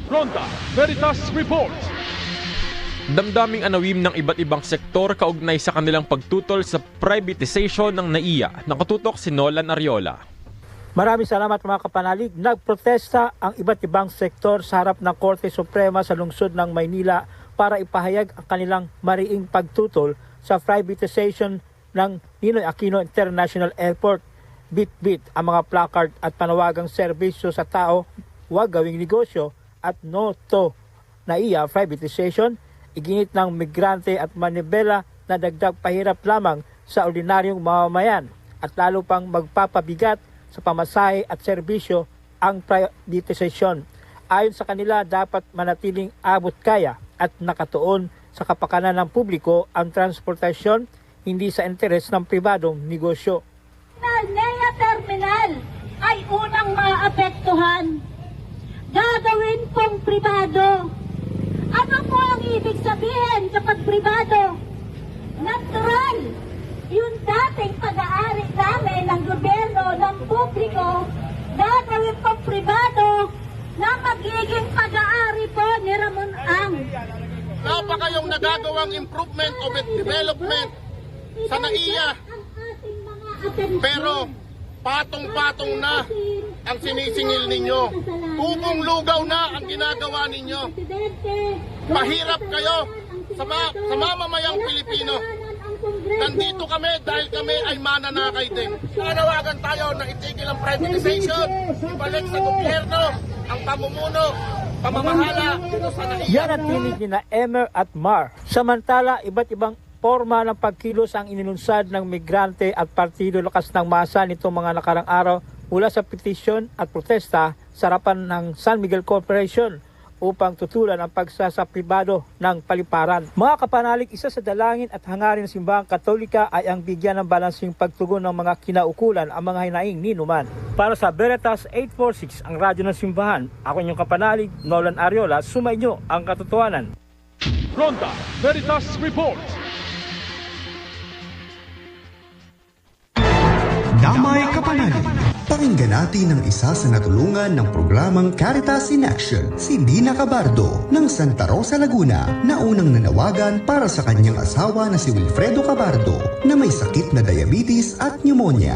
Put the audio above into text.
Fronta Veritas Report. Damdaming anawim ng iba't ibang sektor kaugnay sa kanilang pagtutol sa privatization ng NAIA. Nakatutok si Nolan Ariola. Maraming salamat mga kapanalig. Nagprotesta ang iba't ibang sektor sa harap ng Korte Suprema sa lungsod ng Maynila para ipahayag ang kanilang mariing pagtutol sa privatization ng Ninoy Aquino International Airport. Bit-bit ang mga placard at panawagang serbisyo sa tao, huwag gawing negosyo at no to NAIA privatization. Iginit ng migrante at manibela na dagdag pahirap lamang sa ordinaryong mamamayan at lalo pang magpapabigat sa pamasahe at serbisyo ang privatization. Ayon sa kanila, dapat manatiling abot kaya at nakatuon sa kapakanan ng publiko ang transportasyon, hindi sa interes ng pribadong negosyo. NAIA Terminal ay unang maapektuhan. Gagawin pong pribado. Ano po ang ibig sabihin kapag pribado? Natural, yung dating pag-aari namin ng gobyerno, ng publiko, gagawin pong pribado na magiging pag-aari po ni Ramon Ang. Wala pa kayong nagagawang improvement o development sa NAIA. Pero patong-patong na ang sinisingil ninyo. Tubong lugaw na ang ginagawa ninyo. Mahirap kayo sa mamamayang Pilipino. Nandito kami dahil kami ay mananakay din. Nanawagan tayo na itigil ang privatization, ibalik sa gobyerno ang pamumuno, pamamahala sa NAIA. Yan ang tinig ni na Emer at Mar. Samantala, iba't ibang forma ng pagkilos ang inilunsad ng migrante at partido lakas ng masa nitong mga nakarang araw mula sa petisyon at protesta sa harapan ng San Miguel Corporation upang tutulan ang pagsasapribado ng paliparan. Mga kapanalig, isa sa dalangin at hangarin ng simbahang Katolika ay ang bigyan ng balansing pagtugon ng mga kinaukulan ang mga hinaing ni Numan. Para sa Veritas 846, ang radyo ng simbahan, ako inyong kapanalig, Nolan Ariola, sumainyo ang katotohanan. Fronta Veritas Report. Damay Kapanalig. Pakinggan natin ang isa sa natulungan ng programang Caritas in Action, si Dina Cabardo ng Santa Rosa, Laguna, na unang nanawagan para sa kanyang asawa na si Wilfredo Cabardo na may sakit na diabetes at pneumonia.